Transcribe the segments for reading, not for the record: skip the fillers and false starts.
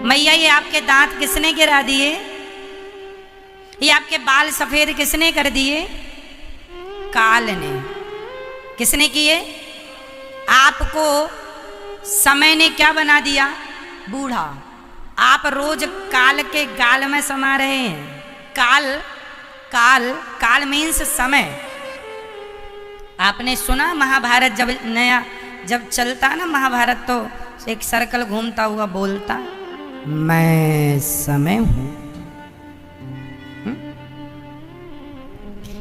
मैया ये आपके दांत किसने गिरा दिए? ये आपके बाल सफेद किसने कर दिए? काल ने। किसने किए? आपको समय ने क्या बना दिया? बूढ़ा। आप रोज काल के गाल में समा रहे हैं। काल काल काल मीन्स समय। आपने सुना महाभारत जब चलता ना महाभारत, तो एक सर्कल घूमता हुआ बोलता, मैं समय हूं।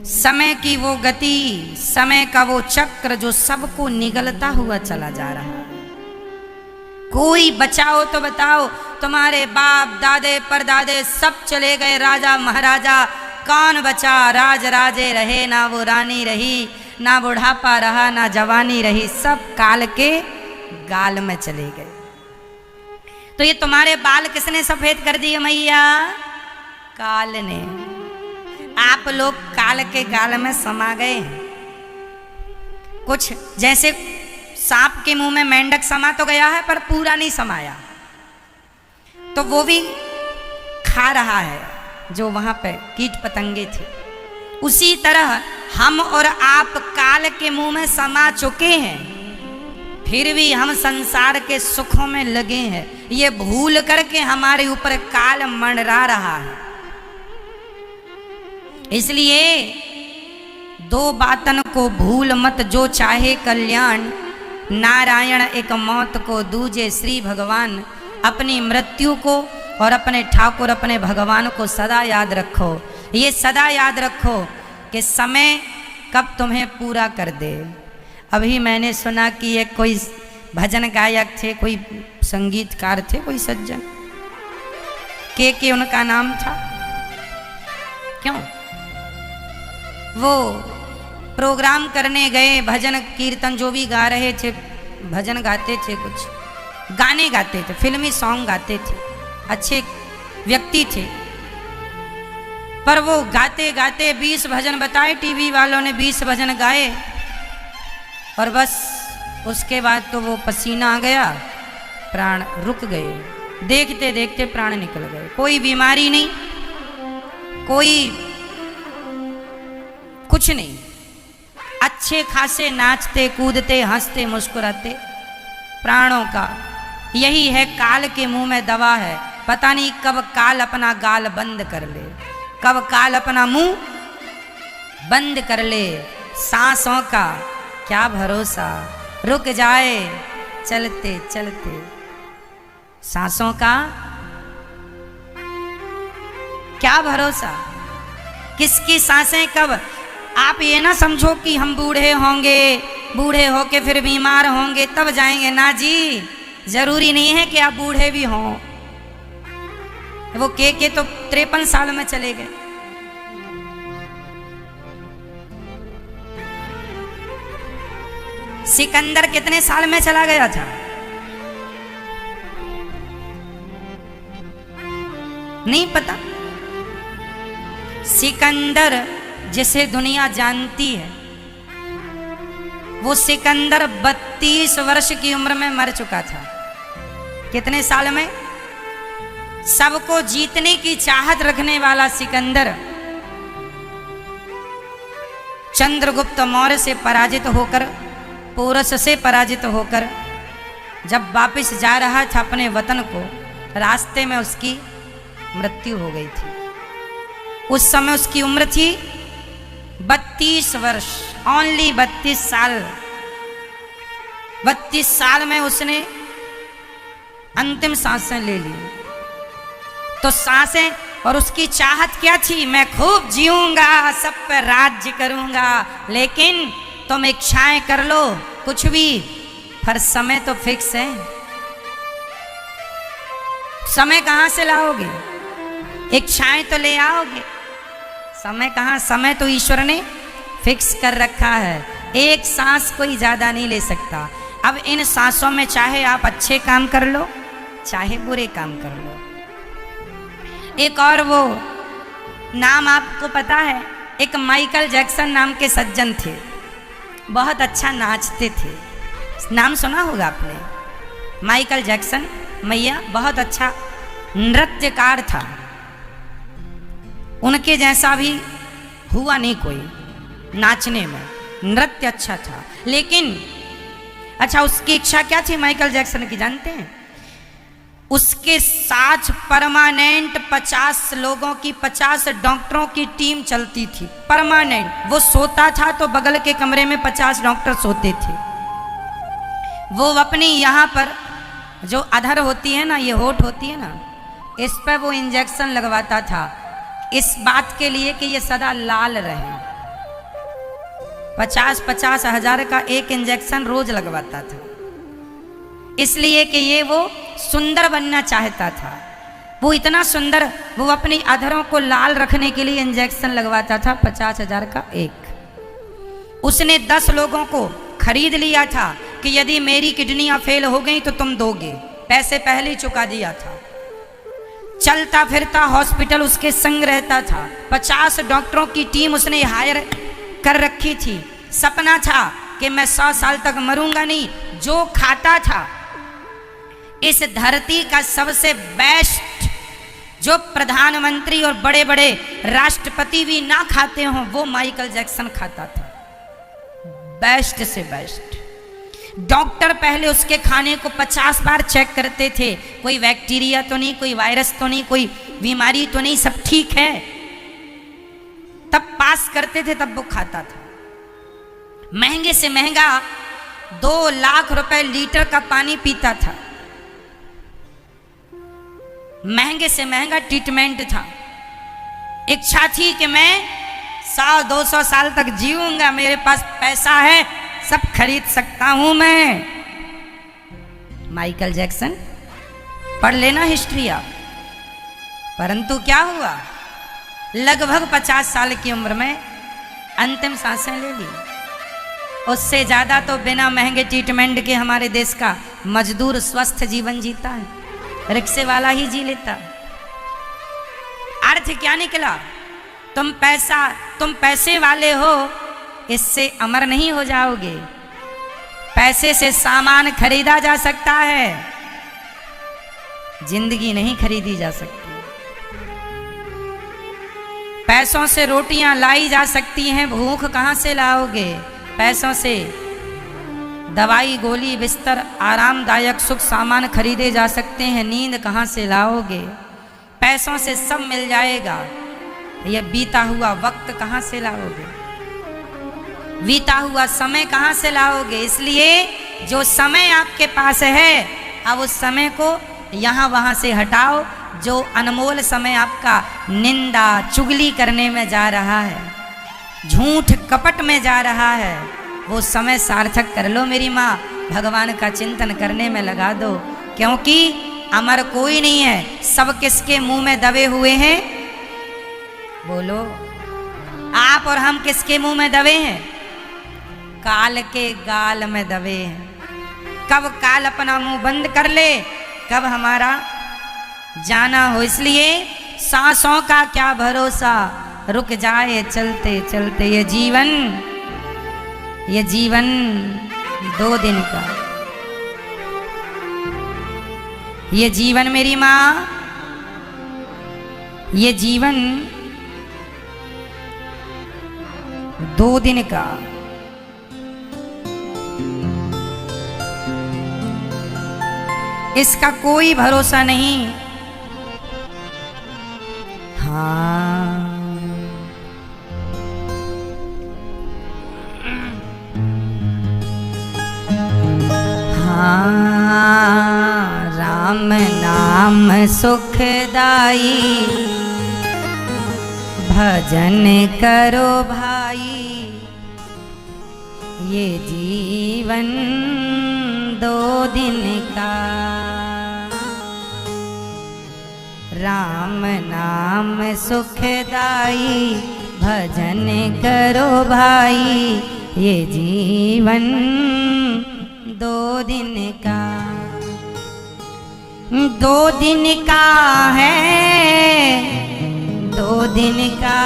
समय की वो गति, समय का वो चक्र जो सबको निगलता हुआ चला जा रहा है। कोई बचाओ तो बताओ, तुम्हारे बाप दादे परदादे सब चले गए, राजा महाराजा, कौन बचा? राज राजे रहे, ना वो रानी रही, ना बुढ़ापा रहा, ना जवानी रही, सब काल के गाल में चले गए। तो ये तुम्हारे बाल किसने सफेद कर दिए मैया? काल ने। आप लोग काल के गाल में समा गए हैं। कुछ जैसे सांप के मुंह में मेंढक समा तो गया है, पर पूरा नहीं समाया, तो वो भी खा रहा है जो वहां पे कीट पतंगे थे। उसी तरह हम और आप काल के मुंह में समा चुके हैं, फिर भी हम संसार के सुखों में लगे हैं। ये भूल करके हमारे ऊपर काल मंडरा रहा है। इसलिए दो बातन को भूल मत, जो चाहे कल्याण, नारायण एक मौत को, दूजे श्री भगवान। अपनी मृत्यु को और अपने ठाकुर अपने भगवान को सदा याद रखो। ये सदा याद रखो कि समय कब तुम्हें पूरा कर दे। अभी मैंने सुना कि ये कोई भजन गायक थे, कोई संगीतकार थे, कोई सज्जन के उनका नाम था। क्यों? वो प्रोग्राम करने गए, भजन कीर्तन जो भी गा रहे थे, भजन गाते थे, कुछ गाने गाते थे, फिल्मी सॉन्ग गाते थे, अच्छे व्यक्ति थे। पर वो गाते गाते 20 भजन बताए, टीवी वालों ने 20 भजन गाए, और बस उसके बाद तो वो पसीना आ गया, प्राण रुक गए। देखते देखते प्राण निकल गए। कोई बीमारी नहीं, कोई कुछ नहीं, अच्छे खासे नाचते कूदते हंसते मुस्कुराते। प्राणों का यही है, काल के मुंह में दवा है। पता नहीं कब काल अपना गाल बंद कर ले, कब काल अपना मुंह बंद कर ले। सांसों का क्या भरोसा, रुक जाए चलते चलते। सांसों का क्या भरोसा, किसकी सांसें कब। आप ये ना समझो कि हम बूढ़े होंगे, बूढ़े होके फिर बीमार होंगे तब जाएंगे। ना जी, जरूरी नहीं है कि आप बूढ़े भी हों। वो के तो 53 साल में चले गए। सिकंदर कितने साल में चला गया था? नहीं पता। सिकंदर जिसे दुनिया जानती है, वो सिकंदर 32 वर्ष की उम्र में मर चुका था। कितने साल में? सबको जीतने की चाहत रखने वाला सिकंदर चंद्रगुप्त मौर्य से पराजित होकर, पोरस से पराजित होकर जब वापस जा रहा था अपने वतन को, रास्ते में उसकी मृत्यु हो गई थी। उस समय उसकी उम्र थी 32 वर्ष, ओनली 32 साल। 32 साल में उसने अंतिम सांसें ले ली। तो सांसें, और उसकी चाहत क्या थी? मैं खूब जीऊंगा, सब पर राज्य करूंगा। लेकिन तुम इच्छाएं कर लो कुछ भी, पर समय तो फिक्स है। समय कहां से लाओगे? इच्छाएं तो ले आओगे, समय कहां? समय तो ईश्वर ने फिक्स कर रखा है। एक सांस कोई ज्यादा नहीं ले सकता। अब इन सांसों में चाहे आप अच्छे काम कर लो, चाहे बुरे काम कर लो। एक और वो नाम आपको पता है, एक माइकल जैक्सन नाम के सज्जन थे, बहुत अच्छा नाचते थे। नाम सुना होगा आपने, माइकल जैक्सन। मैया बहुत अच्छा नृत्यकार था, उनके जैसा भी हुआ नहीं कोई नाचने में, नृत्य अच्छा था। लेकिन अच्छा, उसकी इच्छा क्या थी माइकल जैक्सन की जानते हैं? उसके साथ परमानेंट 50 लोगों की, 50 डॉक्टरों की टीम चलती थी, परमानेंट। वो सोता था तो बगल के कमरे में 50 डॉक्टर सोते थे। वो अपनी यहाँ पर जो अधर होती है ना, ये होठ होती है ना, इस पर वो इंजेक्शन लगवाता था, इस बात के लिए कि ये सदा लाल रहे। 50-50 हजार का एक इंजेक्शन रोज लगवाता था, इसलिए कि ये वो सुंदर बनना चाहता था। वो इतना सुंदर, वो अपनी अधरों को लाल रखने के लिए इंजेक्शन लगवाता था, 50 हजार का एक। उसने 10 लोगों को खरीद लिया था कि यदि मेरी किडनियां फेल हो गई तो तुम दोगे, पैसे पहले ही चुका दिया था। चलता फिरता हॉस्पिटल उसके संग रहता था, 50 डॉक्टरों की टीम उसने हायर कर रखी थी। सपना था कि मैं 100 साल तक मरूंगा नहीं। जो खाता था, इस धरती का सबसे बेस्ट, जो प्रधानमंत्री और बड़े बड़े राष्ट्रपति भी ना खाते हों, वो माइकल जैक्सन खाता था, बेस्ट से बेस्ट। डॉक्टर पहले उसके खाने को 50 बार चेक करते थे, कोई बैक्टीरिया तो नहीं, कोई वायरस तो नहीं, कोई बीमारी तो नहीं, सब ठीक है, तब पास करते थे, तब वो खाता था। महंगे से महंगा 2 लाख रुपए लीटर का पानी पीता था, महंगे से महंगा ट्रीटमेंट था। इच्छा थी कि मैं 100-200 साल तक जीऊंगा, मेरे पास पैसा है, सब खरीद सकता हूं मैं। माइकल जैक्सन, पढ़ लेना हिस्ट्री आप। परंतु क्या हुआ, लगभग 50 साल की उम्र में अंतिम सांसें ले ली। उससे ज्यादा तो बिना महंगे ट्रीटमेंट के हमारे देश का मजदूर स्वस्थ जीवन जीता है, रिक्शे वाला ही जी लेता। अर्थ क्या निकला, तुम पैसे वाले हो, इससे अमर नहीं हो जाओगे। पैसे से सामान खरीदा जा सकता है, जिंदगी नहीं खरीदी जा सकती। पैसों से रोटियां लाई जा सकती हैं, भूख कहां से लाओगे? पैसों से दवाई, गोली, बिस्तर, आरामदायक सुख सामान खरीदे जा सकते हैं, नींद कहां से लाओगे? पैसों से सब मिल जाएगा, यह बीता हुआ वक्त कहां से लाओगे? बीता हुआ समय कहां से लाओगे? इसलिए जो समय आपके पास है, अब उस समय को यहाँ वहाँ से हटाओ। जो अनमोल समय आपका निंदा चुगली करने में जा रहा है, झूठ कपट में जा रहा है, वो समय सार्थक कर लो मेरी माँ, भगवान का चिंतन करने में लगा दो। क्योंकि अमर कोई नहीं है, सब किसके मुंह में दबे हुए हैं? बोलो, आप और हम किसके मुंह में दबे हैं? काल के गाल में दबे हैं। कब काल अपना मुंह बंद कर ले, कब हमारा जाना हो। इसलिए सांसों का क्या भरोसा, रुक जाए चलते चलते। ये जीवन 2 दिन का, ये जीवन मेरी माँ, ये जीवन 2 दिन का। इसका कोई भरोसा नहीं। हाँ, राम नाम सुखदाई, भजन करो भाई, ये जीवन 2 दिन का। राम नाम सुखदाई, भजन करो भाई, ये जीवन 2 दिन का। 2 दिन का है, 2 दिन का,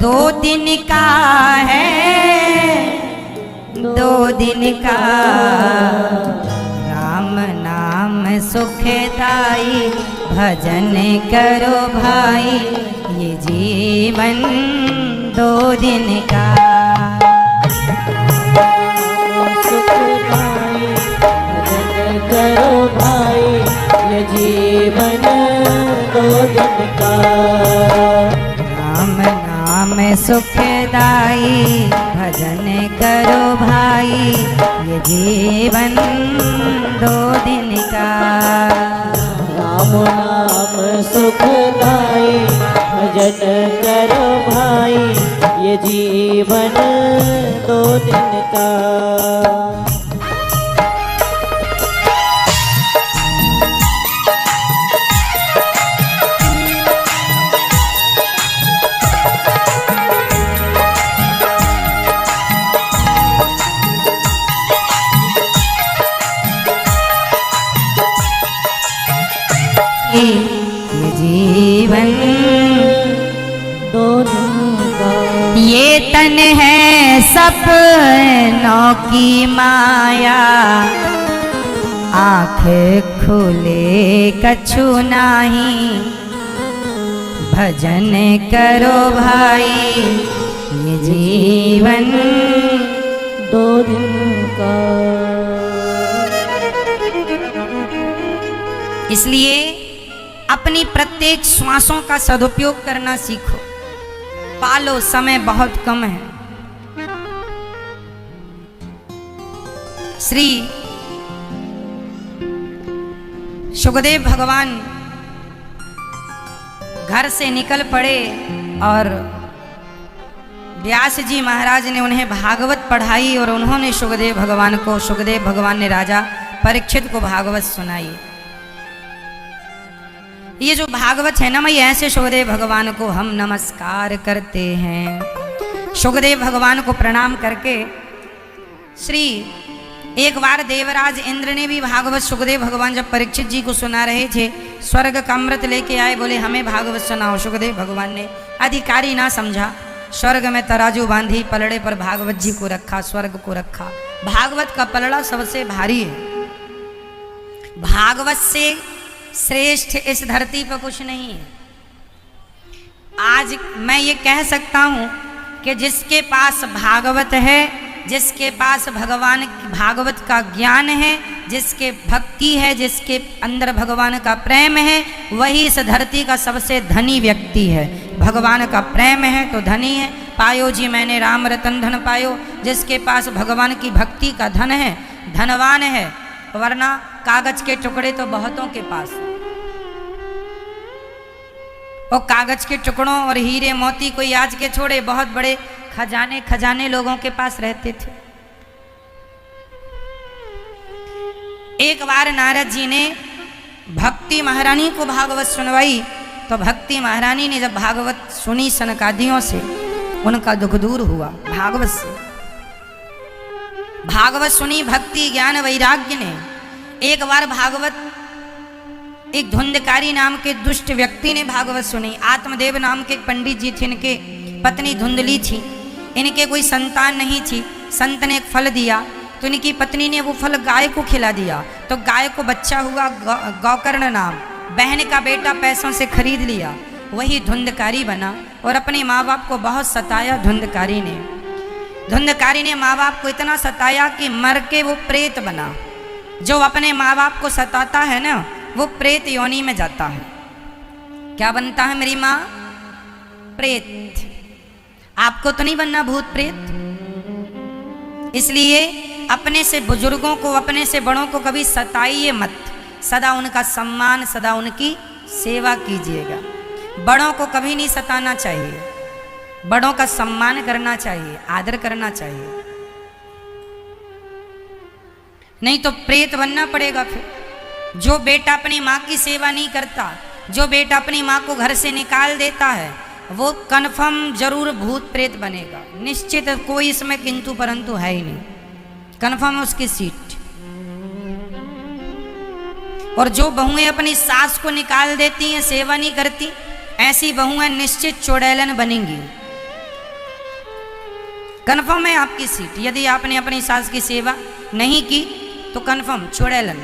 2 दिन का है, 2 दिन का। राम नाम सुखदाई भजन करो भाई ये जीवन 2 दिन का। सुखदाई भजन करो भाई ये जीवन 2 दिन का। राम नाम सुखदाई भजन करो भाई ये जीवन 2 दिन का। राम नाम सुखदाई भजन करो भाई ये जीवन 2 दिन का। ये जीवन 2 दिन का। ये तन है सपनों की माया आँख खुले कछु नाही भजन करो भाई ये जीवन 2 दिन का। इसलिए अपनी प्रत्येक श्वासों का सदुपयोग करना सीखो। पालो, समय बहुत कम है। श्री सुखदेव भगवान घर से निकल पड़े और व्यास जी महाराज ने उन्हें भागवत पढ़ाई और उन्होंने सुखदेव भगवान ने राजा परीक्षित को भागवत सुनाई। ये जो भागवत है ना, मैं ऐसे सुखदेव भगवान को हम नमस्कार करते हैं। सुखदेव भगवान को प्रणाम करके श्री एक बार देवराज इंद्र ने भी भागवत सुखदेव भगवान जब परीक्षित जी को सुना रहे थे, स्वर्ग का अमृत लेके आए, बोले हमें भागवत सुनाओ। सुखदेव भगवान ने अधिकारी ना समझा, स्वर्ग में तराजू बांधी, पलड़े पर भागवत जी को रखा, स्वर्ग को रखा। भागवत का पलड़ा सबसे भारी है। भागवत से श्रेष्ठ इस धरती पर कुछ नहीं है। आज मैं ये कह सकता हूँ कि जिसके पास भागवत है, जिसके पास भागवत का ज्ञान है, जिसके भक्ति है, जिसके अंदर भगवान का प्रेम है, वही इस धरती का सबसे धनी व्यक्ति है। भगवान का प्रेम है तो धनी है। पायो जी मैंने राम रतन धन पायो। जिसके पास भगवान की भक्ति का धन है, धनवान है, वरना कागज के टुकड़े तो बहुतों के पास। और कागज के टुकड़ों और हीरे मोती कोई आज के छोड़े, बहुत बड़े खजाने लोगों के पास रहते थे। एक बार नारद जी ने भक्ति महारानी को भागवत सुनवाई, तो भक्ति महारानी ने जब भागवत सुनी सनकादियों से, उनका दुख दूर हुआ। भागवत से भागवत सुनी भक्ति ज्ञान वैराग्य ने। एक बार भागवत एक धुंधकारी नाम के दुष्ट व्यक्ति ने भागवत सुनी। आत्मदेव नाम के एक पंडित जी थे, इनके पत्नी धुंधली थी, इनके कोई संतान नहीं थी। संत ने एक फल दिया तो इनकी पत्नी ने वो फल गाय को खिला दिया, तो गाय को बच्चा हुआ गौकर्ण नाम। बहन का बेटा पैसों से खरीद लिया, वही धुंधकारी बना और अपने माँ बाप को बहुत सताया। धुंधकारी ने माँ बाप को इतना सताया कि मर के वो प्रेत बना। जो अपने माँ बाप को सताता है ना, वो प्रेत योनि में जाता है। क्या बनता है मेरी माँ? प्रेत। आपको तो नहीं बनना भूत प्रेत। इसलिए अपने से बुजुर्गों को, अपने से बड़ों को कभी सताइए मत। सदा उनका सम्मान, सदा उनकी सेवा कीजिएगा। बड़ों को कभी नहीं सताना चाहिए, बड़ों का सम्मान करना चाहिए, आदर करना चाहिए, नहीं तो प्रेत बनना पड़ेगा। फिर जो बेटा अपनी माँ की सेवा नहीं करता, जो बेटा अपनी माँ को घर से निकाल देता है, वो कन्फर्म जरूर भूत प्रेत बनेगा। निश्चित, कोई इसमें किंतु परंतु है ही नहीं, कन्फर्म उसकी सीट। और जो बहुएं अपनी सास को निकाल देती हैं, सेवा नहीं करती, ऐसी बहुएं निश्चित चुड़ैलन बनेंगी। कन्फर्म है आपकी सीट। यदि आपने अपनी सास की सेवा नहीं की तो कन्फर्म चुड़ैलन।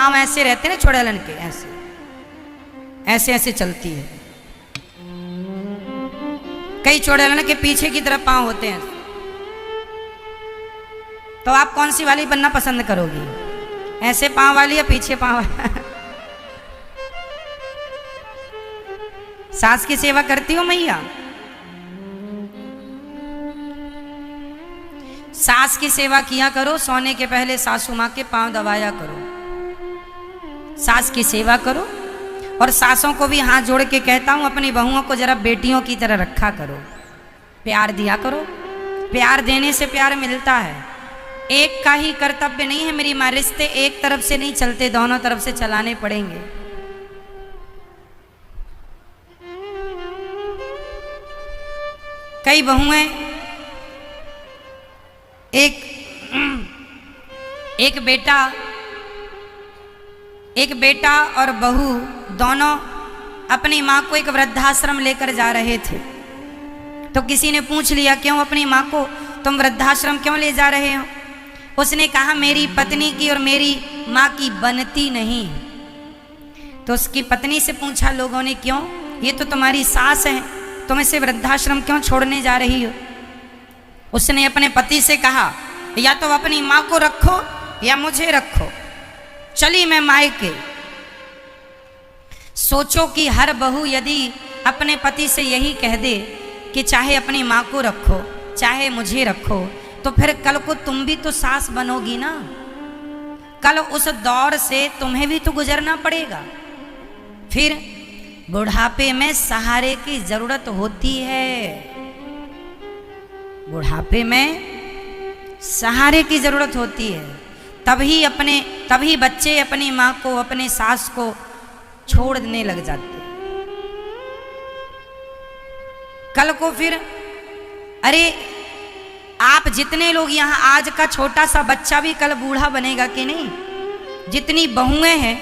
पांव ऐसे रहते ना छोड़ेलन के, ऐसे ऐसे ऐसे चलती है। कई चोड़ेलन के पीछे की तरफ पांव होते हैं। तो आप कौन सी वाली बनना पसंद करोगी, ऐसे पांव वाली या पीछे पांव वाली? सास की सेवा करती हो मैया? सास की सेवा किया करो, सोने के पहले सासू माँ के पांव दबाया करो, सास की सेवा करो। और सासों को भी हाथ जोड़ के कहता हूं, अपनी बहुओं को जरा बेटियों की तरह रखा करो, प्यार दिया करो। प्यार देने से प्यार मिलता है। एक का ही कर्तव्य नहीं है मेरी माँ, रिश्ते एक तरफ से नहीं चलते, दोनों तरफ से चलाने पड़ेंगे। कई बहुएं एक बेटा और बहू दोनों अपनी माँ को एक वृद्धाश्रम लेकर जा रहे थे। तो किसी ने पूछ लिया, क्यों अपनी माँ को तुम वृद्धाश्रम क्यों ले जा रहे हो? उसने कहा, मेरी पत्नी की और मेरी माँ की बनती नहीं। तो उसकी पत्नी से पूछा लोगों ने, क्यों? ये तो तुम्हारी सास है, तुम इसे वृद्धाश्रम क्यों छोड़ने जा रही हो? उसने अपने पति से कहा, या तो अपनी माँ को रखो या मुझे रखो, चली मैं मायके। सोचो कि हर बहू यदि अपने पति से यही कह दे कि चाहे अपनी माँ को रखो चाहे मुझे रखो, तो फिर कल को तुम भी तो सास बनोगी ना। कल उस दौर से तुम्हें भी तो गुजरना पड़ेगा। फिर बुढ़ापे में सहारे की जरूरत होती है। बुढ़ापे में सहारे की जरूरत होती है। तभी बच्चे अपनी माँ को, अपने सास को छोड़ने लग जाते। कल को फिर, अरे आप जितने लोग यहाँ, आज का छोटा सा बच्चा भी कल बूढ़ा बनेगा कि नहीं? जितनी बहुएं हैं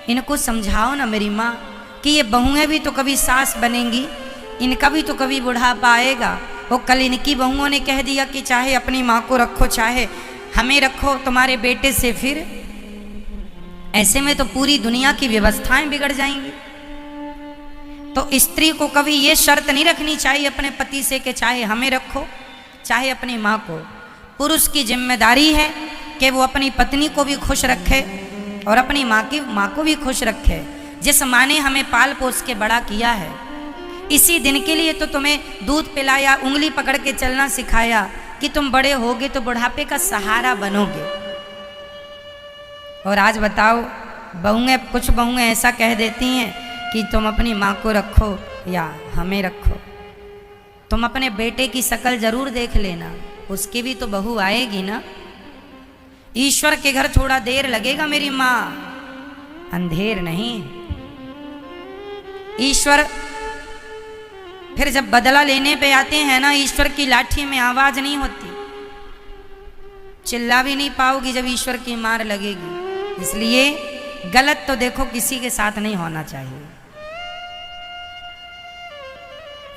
इनको समझाओ ना मेरी माँ कि ये बहुएं भी तो कभी सास बनेंगी, इनका भी तो कभी बुढ़ापा आएगा। वो कल इनकी बहुओं ने कह दिया कि चाहे अपनी माँ को रखो चाहे हमें रखो तुम्हारे बेटे से, फिर ऐसे में तो पूरी दुनिया की व्यवस्थाएं बिगड़ जाएंगी। तो स्त्री को कभी ये शर्त नहीं रखनी चाहिए अपने पति से कि चाहे हमें रखो चाहे अपनी माँ को। पुरुष की जिम्मेदारी है कि वो अपनी पत्नी को भी खुश रखे और अपनी माँ को भी खुश रखे। जिस माँ ने हमें पाल पोस के बड़ा किया है, इसी दिन के लिए तो तुम्हें दूध पिलाया, उंगली पकड़ के चलना सिखाया कि तुम बड़े होगे तो बुढ़ापे का सहारा बनोगे। और आज बताओ, कुछ बहुएं ऐसा कह देती हैं कि तुम अपनी माँ को रखो या हमें रखो। तुम अपने बेटे की शक्ल जरूर देख लेना, उसकी भी तो बहू आएगी ना। ईश्वर के घर थोड़ा देर लगेगा मेरी माँ, अंधेर नहीं। ईश्वर फिर जब बदला लेने पे आते हैं ना, ईश्वर की लाठी में आवाज नहीं होती, चिल्ला भी नहीं पाओगी जब ईश्वर की मार लगेगी। इसलिए गलत तो देखो किसी के साथ नहीं होना चाहिए।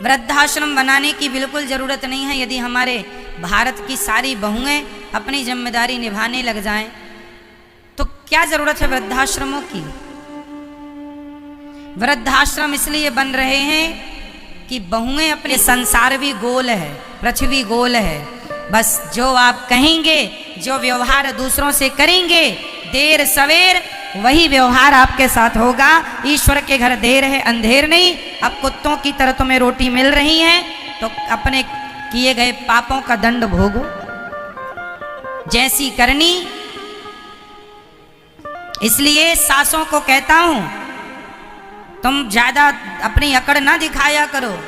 वृद्धाश्रम बनाने की बिल्कुल जरूरत नहीं है। यदि हमारे भारत की सारी बहुएं अपनी जिम्मेदारी निभाने लग जाएं, तो क्या जरूरत है वृद्धाश्रमों की? वृद्धाश्रम इसलिए बन रहे हैं कि बहुएं अपने, संसार भी गोल है, पृथ्वी गोल है। बस जो आप कहेंगे, जो व्यवहार दूसरों से करेंगे, देर सवेर वही व्यवहार आपके साथ होगा। ईश्वर के घर देर है अंधेर नहीं। अब कुत्तों की तरह तुम्हें रोटी मिल रही है तो अपने किए गए पापों का दंड भोगो। जैसी करनी। इसलिए सासों को कहता हूं, तुम ज्यादा अपनी अकड़ ना दिखाया करो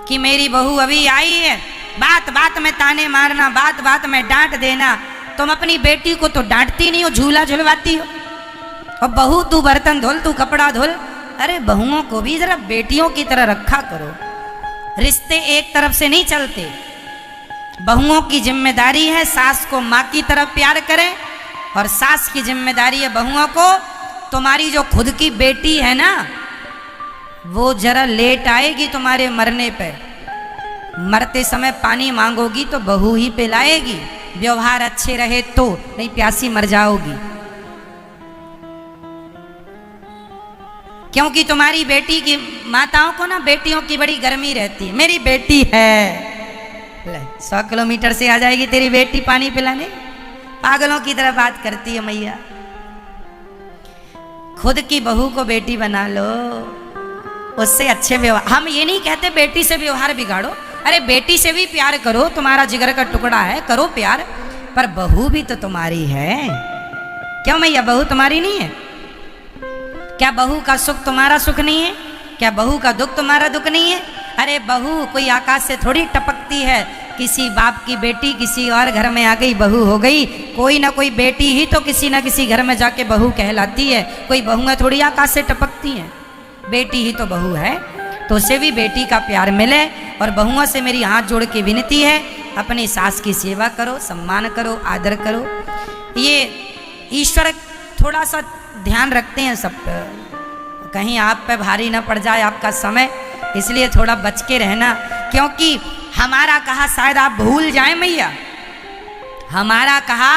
कि मेरी बहू अभी आई है, बात बात में ताने मारना, बात बात में डांट देना। तुम अपनी बेटी को तो डांटती नहीं हो, झूला झुलवाती हो। और बहू तू बर्तन धुल, तू कपड़ा धुल। अरे बहुओं को भी जरा बेटियों की तरह रखा करो। रिश्ते एक तरफ से नहीं चलते। बहुओं की जिम्मेदारी है सास को माँ की तरफ प्यार करें, और सास की जिम्मेदारी है बहुओं को, तुम्हारी जो खुद की बेटी है ना, वो जरा लेट आएगी तुम्हारे मरने पे। मरते समय पानी मांगोगी तो बहू ही पिलाएगी। व्यवहार अच्छे रहे तो, नहीं प्यासी मर जाओगी। क्योंकि तुम्हारी बेटी की माताओं को ना बेटियों की बड़ी गर्मी रहती है। मेरी बेटी है, 100 किलोमीटर से आ जाएगी तेरी बेटी पानी पिलाने। पागलों की तरह बात करती है मैया। खुद की बहू को बेटी बना लो, उससे अच्छे व्यवहार। हम ये नहीं कहते बेटी से व्यवहार बिगाड़ो, अरे बेटी से भी प्यार करो, तुम्हारा जिगर का टुकड़ा है, करो प्यार, पर बहू भी तो तुम्हारी है। क्यों मैया, बहू तुम्हारी नहीं है? क्या बहू का सुख तुम्हारा सुख नहीं है? क्या बहू का दुख तुम्हारा दुख नहीं है? अरे बहू कोई आकाश से थोड़ी टपकती है, किसी बाप की बेटी किसी और घर में आ गई बहू हो गई। कोई ना कोई बेटी ही तो किसी ना किसी घर में जाके बहू कहलाती है। कोई बहुएं थोड़ी आकाश से टपकती हैं, बेटी ही तो बहू है। तो उसे भी बेटी का प्यार मिले। और बहुओं से मेरी हाथ जोड़ के विनती है, अपनी सास की सेवा करो, सम्मान करो, आदर करो। ये ईश्वर थोड़ा सा ध्यान रखते हैं सब पे, कहीं आप पे भारी ना पड़ जाए आपका समय, इसलिए थोड़ा बच के रहना। क्योंकि हमारा कहा शायद आप भूल जाएं मैया, हमारा कहा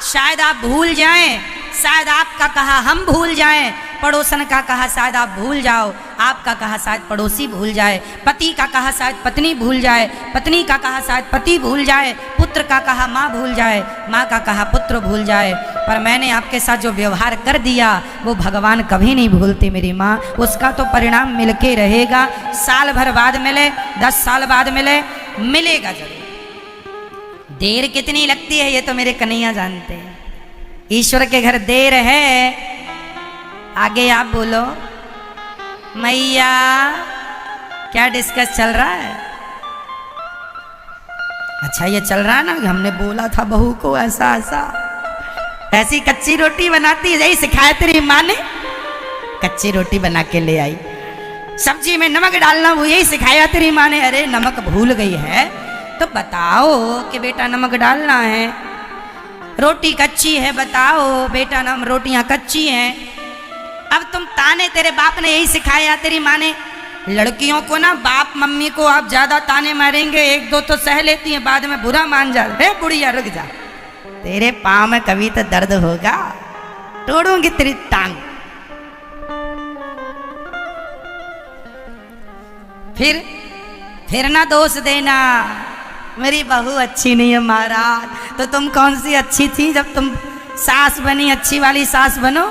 शायद आप भूल जाएं, शायद आपका कहा हम भूल जाएं, पड़ोसन का कहा शायद आप भूल जाओ, आपका कहा शायद पड़ोसी भूल जाए, पति का कहा शायद पत्नी भूल जाए, पत्नी का कहा शायद पति भूल जाए, पुत्र का कहा माँ भूल जाए, माँ का कहा पुत्र भूल जाए। पर मैंने आपके साथ जो व्यवहार कर दिया वो भगवान कभी नहीं भूलते मेरी माँ, उसका तो परिणाम मिलके रहेगा। साल भर बाद मिले, 10 साल बाद मिले, मिलेगा जरूर। देर कितनी लगती है ये तो मेरे कन्हैया जानते हैं। ईश्वर के घर देर है। आगे आप बोलो मैया, क्या डिस्कस चल रहा है? अच्छा ये चल रहा है ना, हमने बोला था बहू को ऐसा ऐसा, ऐसी कच्ची रोटी बनाती है, यही सिखाया तेरी माँ ने, कच्ची रोटी बना के ले आई। सब्जी में नमक डालना वो यही सिखाया तेरी माँ ने। अरे नमक भूल गई है तो बताओ कि बेटा नमक डालना है। रोटी कच्ची है, बताओ बेटा नाम रोटियां कच्ची हैं। अब तुम ताने, तेरे बाप ने यही सिखाया, तेरी माँ ने। लड़कियों को ना बाप मम्मी को आप ज्यादा ताने मारेंगे, 1-2 तो सह लेती हैं, बाद में बुरा मान जा। रे बुढ़िया रुक जा, तेरे पाँव में कभी तो दर्द होगा, तोड़ूंगी तेरी टांग। फिर ना दोष देना मेरी बहू अच्छी नहीं है महाराज। तो तुम कौन सी अच्छी थी जब तुम सास बनी? अच्छी वाली सास बनो,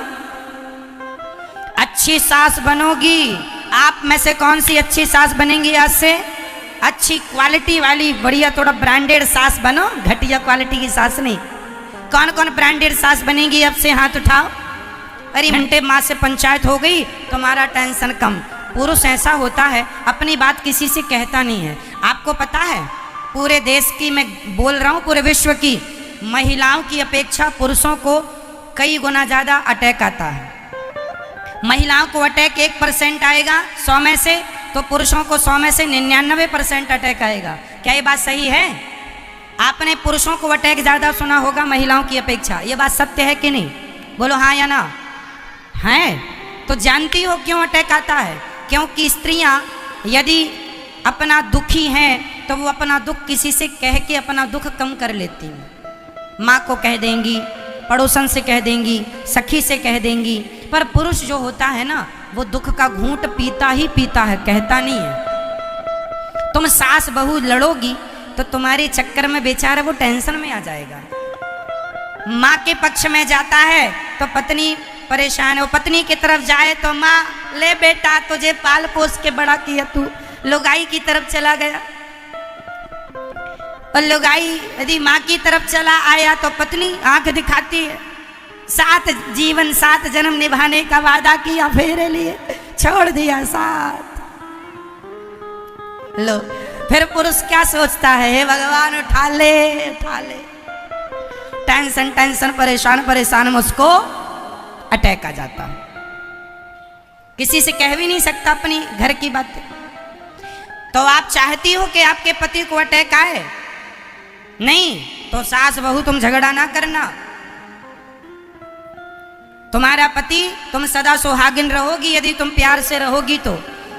अच्छी सास बनोगी। आप में से कौन सी अच्छी सास बनेंगी आज से? अच्छी क्वालिटी वाली, बढ़िया थोड़ा ब्रांडेड सास बनो, घटिया क्वालिटी की सास नहीं। कौन कौन ब्रांडेड सास बनेगी अब से? हाथ उठाओ। अरे घंटे माँ से पंचायत हो गई, तुम्हारा टेंशन कम। पुरुष ऐसा होता है अपनी बात किसी से कहता नहीं है। आपको पता है पूरे देश की मैं बोल रहा हूँ, पूरे विश्व की महिलाओं की अपेक्षा पुरुषों को कई गुना ज़्यादा अटैक आता है। महिलाओं को अटैक 1% आएगा 100 में से, तो पुरुषों को 100 में से 99% अटैक आएगा। क्या ये बात सही है? आपने पुरुषों को अटैक ज़्यादा सुना होगा महिलाओं की अपेक्षा, ये बात सत्य है कि नहीं? बोलो हाँ या ना। है तो जानती हो क्यों अटैक आता है? क्योंकि स्त्रियां यदि अपना दुखी हैं तो वो अपना दुख किसी से कह के अपना दुख कम कर लेती हैं। माँ को कह देंगी, पड़ोसन से कह देंगी, सखी से कह देंगी। पर पुरुष जो होता है ना, वो दुख का घूंट पीता ही पीता है, कहता नहीं है। तुम सास बहू लड़ोगी तो तुम्हारे चक्कर में बेचारा वो टेंशन में आ जाएगा। माँ के पक्ष में जाता है तो पत्नी परेशान है, वो पत्नी की तरफ जाए तो माँ ले बेटा तुझे पाल पोस के बड़ा किया, तू लुगाई की तरफ चला गया। और लुगाई यदि माँ की तरफ चला आया तो पत्नी आंख दिखाती है, 7 जीवन 7 जन्म निभाने का वादा किया, फेरे लिए छोड़ दिया साथ। लो फिर पुरुष क्या सोचता है? हे भगवान उठा ले, उठा ले। टेंशन टेंशन, परेशान परेशान में उसको अटैक आ जाता है। किसी से कह भी नहीं सकता अपनी घर की बातें। तो आप चाहती हो कि आपके पति को अटैक आए? नहीं तो सास बहू तुम झगड़ा ना करना। तुम्हारा पति, तुम सदा सुहागिन रहोगी यदि तुम प्यार से रहोगी तो।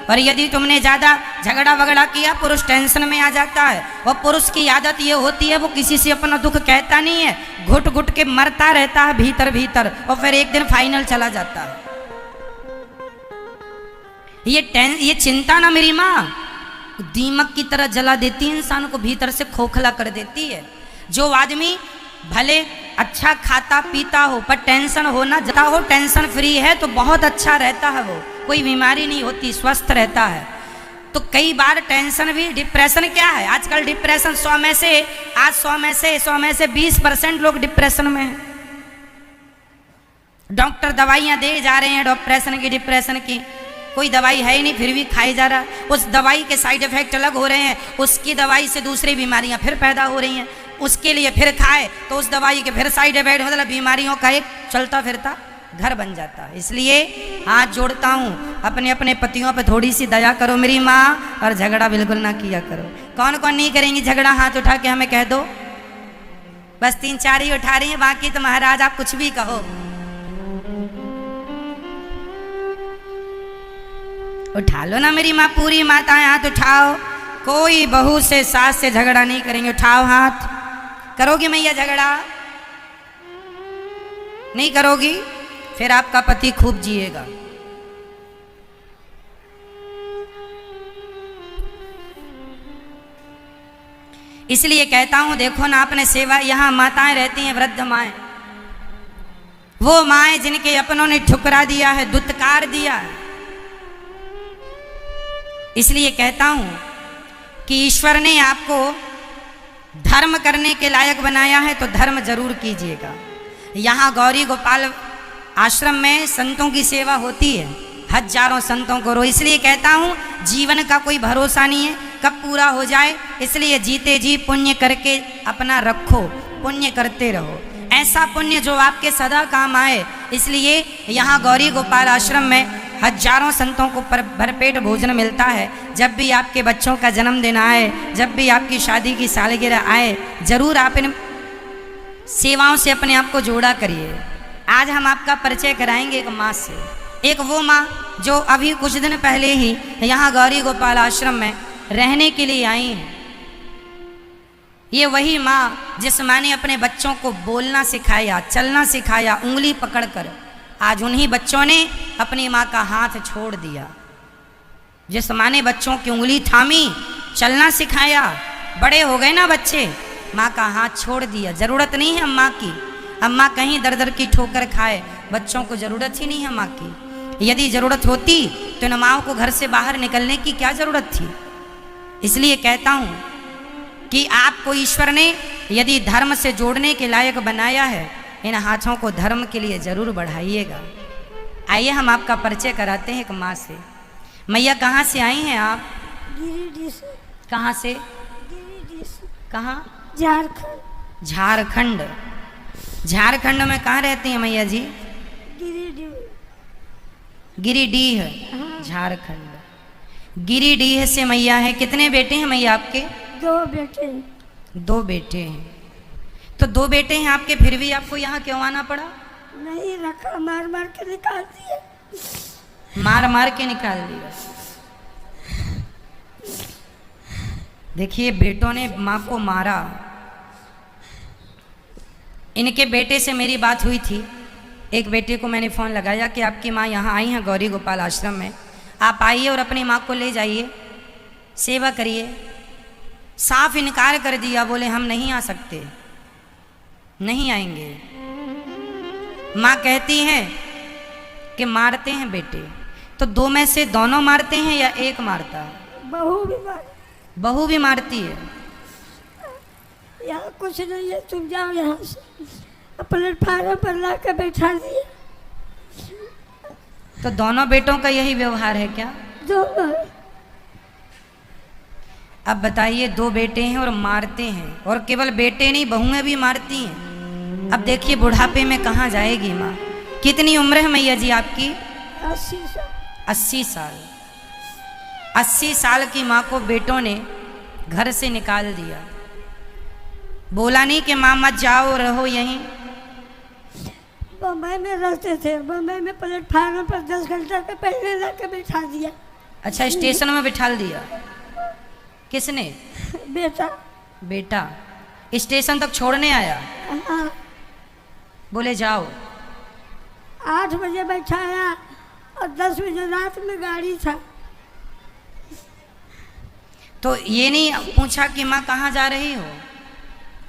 और यदि तुमने ज्यादा झगड़ा वगड़ा किया, पुरुष टेंशन में आ जाता है। और पुरुष की आदत ये होती है, वो किसी से अपना दुख कहता नहीं है, घुट घुट के मरता रहता है भीतर भीतर, और फिर एक दिन फाइनल चला जाता है। ये चिंता ना मेरी माँ दीमक की तरह जला देती है, इंसान को भीतर से खोखला कर देती है। जो आदमी भले अच्छा खाता पीता हो पर टेंशन हो ना जता हो, टेंशन फ्री है तो बहुत अच्छा रहता है, वो कोई बीमारी नहीं होती, स्वस्थ रहता है। तो कई बार टेंशन भी, डिप्रेशन क्या है आजकल, डिप्रेशन 100 में से 20% लोग डिप्रेशन में हैं। डॉक्टर दवाइयां दे जा रहे हैं डिप्रेशन की, कोई दवाई है ही नहीं फिर भी खाई जा रहा। उस दवाई के साइड इफेक्ट अलग हो रहे हैं, उसकी दवाई से दूसरी बीमारियां फिर पैदा हो रही हैं, उसके लिए फिर खाए तो उस दवाई के फिर साइड इफेक्ट, मतलब बीमारियों का एक चलता फिरता घर बन जाता है। इसलिए हाथ जोड़ता हूँ, अपने अपने पतियों पे थोड़ी सी दया करो मेरी माँ, और झगड़ा बिल्कुल ना किया करो। कौन कौन नहीं करेंगी झगड़ा, हाथ उठा के हमें कह दो। बस 3-4 ही उठा रही हैं, बाकी तो महाराज आप कुछ भी कहो। उठा लो ना मेरी माँ, पूरी माताएं हाथ उठाओ। कोई बहू से सास से झगड़ा नहीं करेंगे, उठाओ हाथ। करोगी मैया झगड़ा? नहीं करोगी? फिर आपका पति खूब जिएगा। इसलिए कहता हूं, देखो ना अपने सेवा, यहां माताएं रहती हैं, वृद्ध माएं, वो माएं जिनके अपनों ने ठुकरा दिया है, दुत्कार दिया है। इसलिए कहता हूं कि ईश्वर ने आपको धर्म करने के लायक बनाया है तो धर्म जरूर कीजिएगा। यहाँ गौरी गोपाल आश्रम में संतों की सेवा होती है, हजारों संतों को रो। इसलिए कहता हूँ जीवन का कोई भरोसा नहीं है कब पूरा हो जाए, इसलिए जीते जी पुण्य करके अपना रखो, पुण्य करते रहो, ऐसा पुण्य जो आपके सदा काम आए। इसलिए यहाँ गौरी गोपाल आश्रम में हजारों संतों को भरपेट भोजन मिलता है। जब भी आपके बच्चों का जन्मदिन आए, जब भी आपकी शादी की सालगिरह आए, जरूर आप इन सेवाओं से अपने आप को जोड़ा करिए। आज हम आपका परिचय कराएंगे एक माँ से, एक वो माँ जो अभी कुछ दिन पहले ही यहाँ गौरी गोपाल आश्रम में रहने के लिए आई हैं। ये वही माँ जिस माँ ने अपने बच्चों को बोलना सिखाया, चलना सिखाया, उंगली पकड़कर। आज उन्हीं बच्चों ने अपनी माँ का हाथ छोड़ दिया। जिस माँ ने बच्चों की उंगली थामी, चलना सिखाया, बड़े हो गए ना बच्चे, माँ का हाथ छोड़ दिया। जरूरत नहीं है अम्मा की, अम्मा कहीं दर दर की ठोकर खाए, बच्चों को जरूरत ही नहीं है माँ की। यदि जरूरत होती तो इन माँओं को घर से बाहर निकलने की क्या जरूरत थी। इसलिए कहता हूँ कि आपको ईश्वर ने यदि धर्म से जोड़ने के लायक बनाया है, इन हाथों को धर्म के लिए जरूर बढ़ाइएगा। आइए हम आपका परिचय कराते हैं एक माँ से। मैया कहाँ से आई हैं आप? गिरिडीह से। कहाँ से? गिरिडीह से। कहाँ? झारखंड। झारखंड। झारखंड में कहाँ रहती हैं मैया जी? गिरिडीह। गिरिडीह, झारखंड। गिरिडीह से मैया है। कितने बेटे हैं मैया आपके? 2 बेटे। 2 बेटे हैं। तो 2 बेटे हैं आपके, फिर भी आपको यहाँ क्यों आना पड़ा? नहीं रखा, मार मार के निकाल दिया। मार मार के निकाल दिया। देखिए बेटों ने माँ को मारा। इनके बेटे से मेरी बात हुई थी। एक बेटे को मैंने फ़ोन लगाया कि आपकी माँ यहाँ आई हैं गौरी गोपाल आश्रम में, आप आइए और अपनी माँ को ले जाइए, सेवा करिए। साफ इनकार कर दिया, बोले हम नहीं आ सकते, नहीं आएंगे। माँ कहती हैं कि मारते हैं बेटे, तो 2 में से दोनों मारते हैं या एक मारता है? बहू भी मार। बहू भी मारती है। यहाँ कुछ नहीं है, तुम जाओ यहाँ से। प्लेटफार्म पर ला के बैठा दिया। तो दोनों बेटों का यही व्यवहार है क्या? दोनों। अब बताइए, 2 बेटे हैं और मारते हैं, और केवल बेटे नहीं बहुएं भी मारती हैं। अब देखिए बुढ़ापे में कहाँ जाएगी माँ। कितनी उम्र है मैया जी आपकी? 80 साल। 80 साल। 80 साल की माँ को बेटों ने घर से निकाल दिया। बोला नहीं कि माँ मत जाओ, रहो यहीं। बम्बई में रहते थे, बम्बई में प्लेटफार्म पर 10 घंटे के पहले ला के बैठा दिया। अच्छा, स्टेशन में बिठा दिया। किसने? बेटा। बेटा स्टेशन तक छोड़ने आया? हाँ। बोले जाओ। 8 बजे बैठाया और 10 बजे रात में गाड़ी था, तो ये नहीं पूछा कि माँ कहाँ जा रही हो?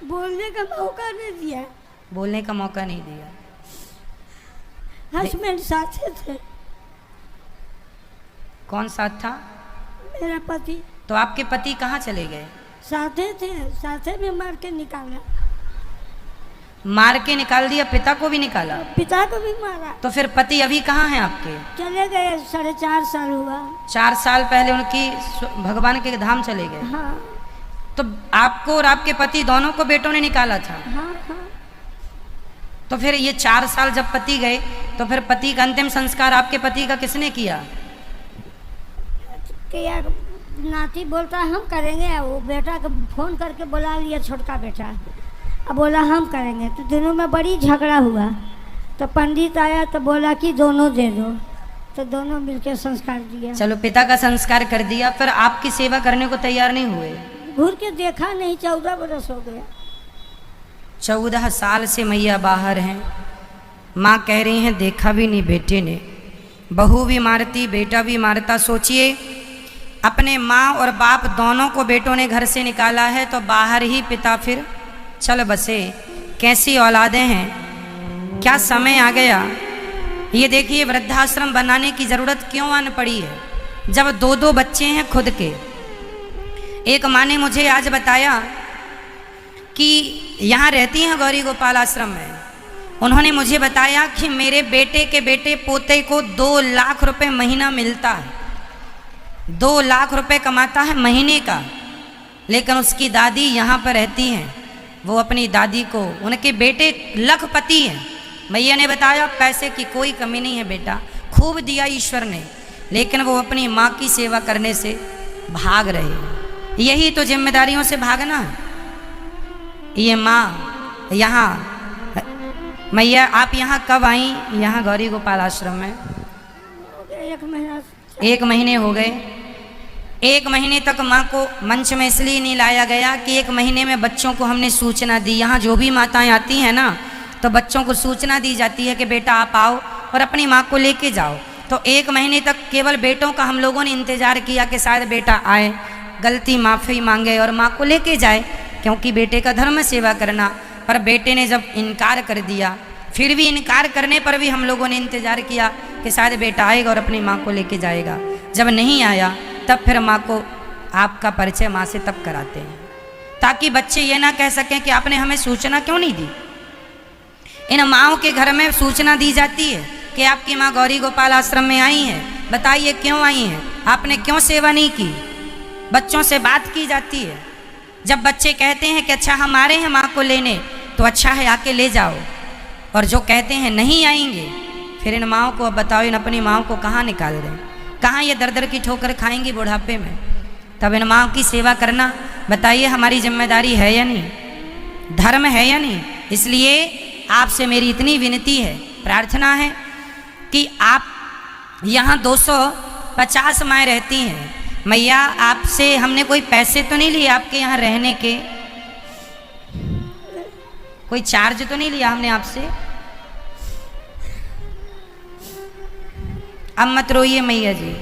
बोलने का मौका नहीं दिया। बोलने का मौका नहीं दिया। हस्बैंड साथ थे। कौन साथ था? मेरा पति। तो आपके पति कहाँ चले गए? साथे थे, साथे में मार के निकाला। मार के निकाल दिया? पिता को भी निकाला? पिता को भी मारा। तो फिर पति अभी कहाँ हैं आपके? चले गए, 4.5 साल हुआ। 4 साल पहले उनकी भगवान के धाम चले गए। हाँ तो आपको और आपके पति दोनों को बेटों ने निकाला था? हाँ हाँ। तो फिर ये 4 साल जब पति गए तो फिर पति का अंतिम संस्कार आपके पति का किसने किया? किया, नाती बोलता हम करेंगे। वो बेटा को फोन करके बुला लिया, छोटका बेटा। अब बोला हम करेंगे। तो दोनों में बड़ी झगड़ा हुआ। तो पंडित आया तो बोला कि दोनों दे दो। तो दोनों मिलकर संस्कार दिया। चलो, पिता का संस्कार कर दिया, फिर आपकी सेवा करने को तैयार नहीं हुए? घूर के देखा नहीं, 14 बरस हो गया। 14 साल से मैया बाहर हैं। माँ कह रही हैं देखा भी नहीं बेटे ने। बहू भी मारती, बेटा भी मारता। सोचिए, अपने माँ और बाप दोनों को बेटों ने घर से निकाला है, तो बाहर ही पिता फिर चल बसे। कैसी औलादें हैं, क्या समय आ गया। ये देखिए, वृद्धाश्रम बनाने की ज़रूरत क्यों आन पड़ी है, जब 2-2 बच्चे हैं खुद के। एक माँ ने मुझे आज बताया कि यहाँ रहती हैं गौरी गोपाल आश्रम में। उन्होंने मुझे बताया कि मेरे बेटे के बेटे पोते को 2 लाख रुपए महीना मिलता है। 2 लाख रुपए कमाता है महीने का, लेकिन उसकी दादी यहाँ पर रहती हैं। वो अपनी दादी को, उनके बेटे लखपति हैं। मैया ने बताया पैसे की कोई कमी नहीं है बेटा, खूब दिया ईश्वर ने, लेकिन वो अपनी माँ की सेवा करने से भाग रहे हैं। यही तो जिम्मेदारियों से भागना है। ये माँ यहाँ, मैया आप यहाँ कब आई? यहाँ गौरी गोपाल आश्रम में 1 महीना। 1 महीने हो गए। 1 महीने तक माँ को मंच में इसलिए नहीं लाया गया कि 1 महीने में बच्चों को हमने सूचना दी। यहाँ जो भी माताएं आती हैं ना, तो बच्चों को सूचना दी जाती है कि बेटा आप आओ और अपनी माँ को लेके जाओ। तो 1 महीने तक केवल बेटों का हम लोगों ने इंतजार किया कि शायद बेटा आए, गलती माफ़ी मांगे और माँ को लेके जाए, क्योंकि बेटे का धर्म सेवा करना। पर बेटे ने जब इनकार कर दिया, फिर भी इनकार करने पर भी हम लोगों ने इंतजार किया कि शायद बेटा आएगा और अपनी माँ को लेके जाएगा। जब नहीं आया, तब फिर माँ को आपका परिचय माँ से तब कराते हैं, ताकि बच्चे ये ना कह सकें कि आपने हमें सूचना क्यों नहीं दी। इन माँओं के घर में सूचना दी जाती है कि आपकी माँ गौरी गोपाल आश्रम में आई हैं, बताइए क्यों आई हैं, आपने क्यों सेवा नहीं की। बच्चों से बात की जाती है। जब बच्चे कहते हैं कि अच्छा हम आ रहे हैं माँ को लेने, तो अच्छा है आके ले जाओ। और जो कहते हैं नहीं आएंगे, फिर इन माँओं को अब बताओ, इन अपनी माँओं को कहाँ निकाल दें, कहाँ ये दर दर की ठोकर खाएंगी बुढ़ापे में। तब इन माँओं की सेवा करना, बताइए हमारी जिम्मेदारी है या नहीं, धर्म है या नहीं। इसलिए आपसे मेरी इतनी विनती है, प्रार्थना है कि आप यहाँ 250 माएँ रहती हैं। मैया आपसे हमने कोई पैसे तो नहीं लिए आपके यहाँ रहने के, कोई चार्ज तो नहीं लिया हमने आपसे। अब मत रोइए मैया जी,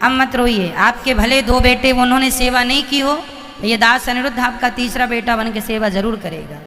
अब मत रोइए। आपके भले 2 बेटे, उन्होंने सेवा नहीं की हो, ये दास अनिरुद्ध आपका 3रा बेटा बन के सेवा जरूर करेगा।